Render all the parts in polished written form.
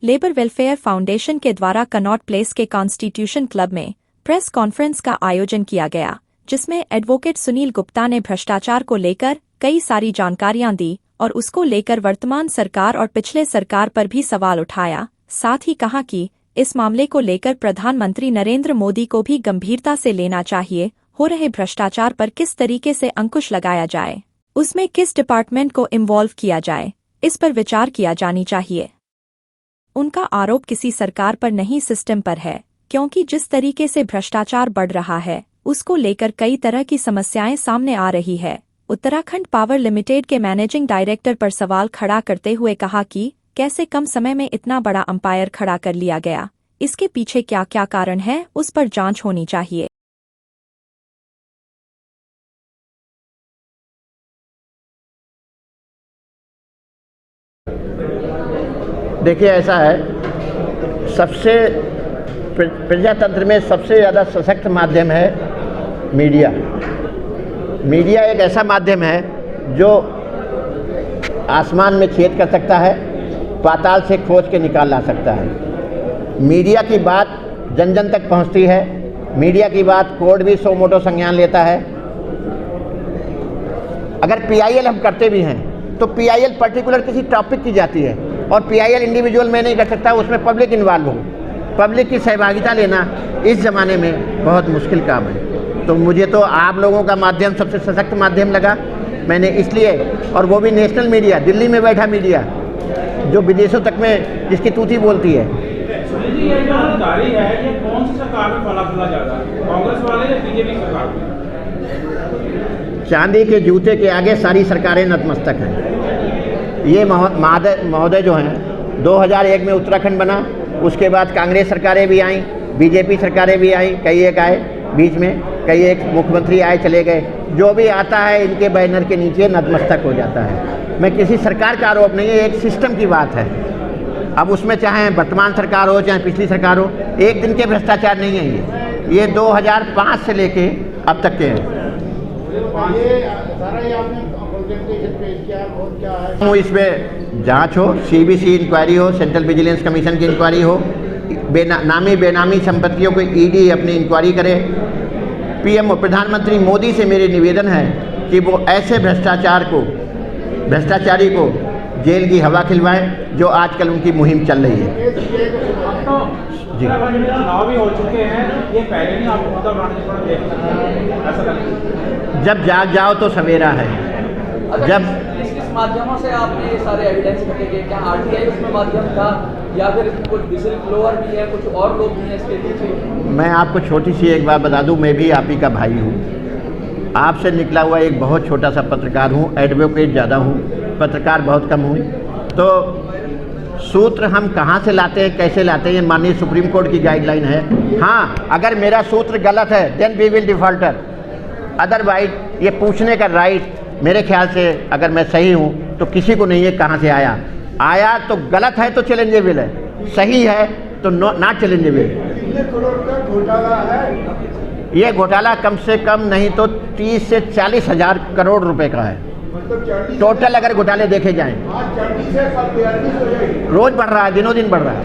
Labour welfare foundation के द्वारा Connaught place के कॉन्स्टिट्यूशन क्लब में प्रेस कॉन्फ्रेंस का आयोजन किया गया, जिसमें एडवोकेट सुनील गुप्ता ने भ्रष्टाचार को लेकर कई सारी जानकारियां दी और उसको लेकर वर्तमान सरकार और पिछले सरकार पर भी सवाल उठाया। साथ ही कहा कि इस मामले को लेकर प्रधानमंत्री नरेंद्र मोदी को भी गंभीरता से लेना चाहिए, हो रहे भ्रष्टाचार पर किस तरीके से अंकुश लगाया जाए, उसमें किस डिपार्टमेंट को इन्वॉल्व किया जाए, इस पर विचार किया जानी चाहिए। उनका आरोप किसी सरकार पर नहीं, सिस्टम पर है, क्योंकि जिस तरीके से भ्रष्टाचार बढ़ रहा है उसको लेकर कई तरह की समस्याएं सामने आ रही है। उत्तराखंड पावर लिमिटेड के मैनेजिंग डायरेक्टर पर सवाल खड़ा करते हुए कहा कि कैसे कम समय में इतना बड़ा अंपायर खड़ा कर लिया गया, इसके पीछे क्या क्या कारण है, उस पर जांच होनी चाहिए। देखिए, ऐसा है, सबसे प्रजातंत्र में सबसे ज़्यादा सशक्त माध्यम है मीडिया। मीडिया एक ऐसा माध्यम है जो आसमान में छेद कर सकता है, पाताल से खोज के निकाल ला सकता है। मीडिया की बात जन जन तक पहुंचती है। मीडिया की बात कोर्ट भी सो मोटो संज्ञान लेता है। अगर पीआईएल हम करते भी हैं तो पीआईएल पर्टिकुलर किसी टॉपिक की जाती है और पीआईएल इंडिविजुअल मैं नहीं कर सकता, उसमें पब्लिक इन्वॉल्व हो, पब्लिक की सहभागिता लेना इस ज़माने में बहुत मुश्किल काम है। तो मुझे तो आप लोगों का माध्यम सबसे सशक्त माध्यम लगा, मैंने इसलिए, और वो भी नेशनल मीडिया, दिल्ली में बैठा मीडिया जो विदेशों तक में जिसकी तूती बोलती है। ये जो अधिकारी है, ये कौन सी सरकार में फला फूला जाता है, कांग्रेस वाले या बीजेपी सरकार में? चांदी के जूते के आगे सारी सरकारें नतमस्तक हैं। ये महोदय जो हैं, 2001 में उत्तराखंड बना, उसके बाद कांग्रेस सरकारें भी आईं, बीजेपी सरकारें भी आईं, कई एक आए बीच में, कई एक मुख्यमंत्री आए चले गए। जो भी आता है इनके बैनर के नीचे नतमस्तक हो जाता है। मैं किसी सरकार का आरोप नहीं है, एक सिस्टम की बात है। अब उसमें चाहे वर्तमान सरकार हो चाहे पिछली सरकार हो, एक दिन के भ्रष्टाचार नहीं है ये 2005 से लेके अब तक के हैं। इसमें जांच हो, सीबीसी इंक्वायरी हो, सेंट्रल विजिलेंस कमीशन की इंक्वायरी हो, बेनामी संपत्तियों को ईडी अपनी इंक्वायरी करे। पीएम प्रधानमंत्री मोदी से मेरे निवेदन है कि वो ऐसे भ्रष्टाचारी को जेल की हवा खिलवाएं जो आजकल उनकी मुहिम चल रही है। जी, चुनाव भी हो चुके हैं, ये पहले नहीं आपको मुद्दा बनाने ऐसा लगता है? जब जाग जाओ तो सवेरा है। जब किस माध्यमों से आपने ये सारे एविडेंस इकट्ठे, क्या आरटीआई उसमें माध्यम था या फिर कुछ विजिल ब्लोअर भी है, कुछ और लोग भी हैं इसके पीछे? मैं आपको छोटी सी एक बात बता दूं, मैं भी आप ही का भाई हूं, आपसे निकला हुआ एक बहुत छोटा सा पत्रकार हूं, एडवोकेट ज़्यादा हूं, पत्रकार बहुत कम हूं। तो सूत्र हम कहां से लाते हैं, कैसे लाते हैं, ये माननीय सुप्रीम कोर्ट की गाइडलाइन है। हाँ, अगर मेरा सूत्र गलत है then we will defaulter, otherwise ये पूछने का राइट मेरे ख्याल से अगर मैं सही हूँ तो किसी को नहीं है कहाँ से आया तो गलत है तो चैलेंजेबल है, सही है तो नॉट चैलेंजेबल। ये घोटाला कम से कम नहीं तो 30 से 40 हज़ार करोड़ रुपए का है टोटल, अगर घोटाले देखे जाएं। रोज बढ़ रहा है, दिनों दिन बढ़ रहा है।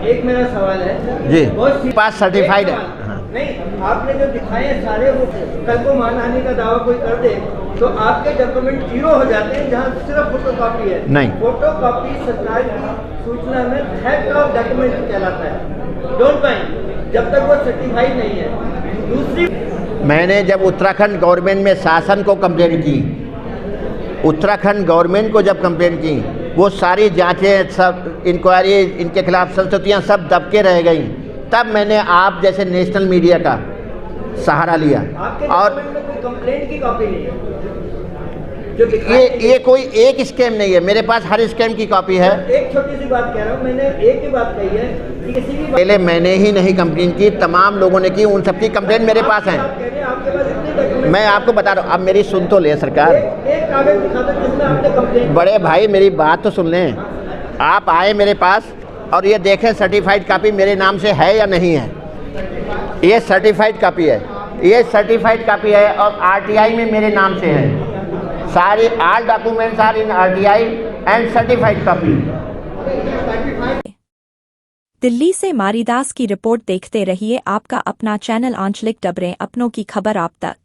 एक मेरा सवाल है जी, पास सर्टिफाइड है। नहीं, आपने जो दिखाए सारे, वो कल को मानहानि का दावा कोई कर दे तो आपके डॉक्यूमेंट जीरो हो जाते हैं, जहाँ सिर्फ फोटोकॉपी है। नहीं, फोटोकॉपी सरकार की सूचना में थेफ्ट ऑफ डॉक्यूमेंट कहलाता है। डोंट माइंड, जब तक वो सर्टिफाइड नहीं है। दूसरी, मैंने जब उत्तराखंड गवर्नमेंट में शासन को कंप्लेंट की, उत्तराखंड गवर्नमेंट को जब कंप्लेंट की, वो सारी जांचें, सब इंक्वायरी, इनके खिलाफ संस्तुतियाँ सब दबके रह गई, तब मैंने आप जैसे नेशनल मीडिया का सहारा लिया। और कोई कंप्लेंट की कॉपी नहीं है ये कोई एक स्कैम नहीं है, मेरे पास हर स्कैम की कॉपी है। एक छोटी सी बात कह रहा हूँ, मैंने एक ही बात कही है कि किसी भी पहले मैंने ही नहीं कंप्लेंट की, तमाम लोगों ने की, उन सबकी कंप्लेंट मेरे पास है। मैं आपको बता रहा हूँ, अब मेरी सुन तो ले सरकार, एक कागज दिखा दो जिसमें आपने कंप्लेंट। बड़े भाई मेरी बात तो सुन लें। आप आए मेरे पास और ये देखें सर्टिफाइड कॉपी मेरे नाम से है या नहीं है। ये सर्टिफाइड कॉपी है, ये सर्टिफाइड कॉपी है और आरटीआई में मेरे नाम से है। सारी all documents are in RTI and certified copy. Delhi से मारीदास की रिपोर्ट देखते रहिए आपका अपना चैनल आंचलिक डबरें अपनों की खबर आप तक।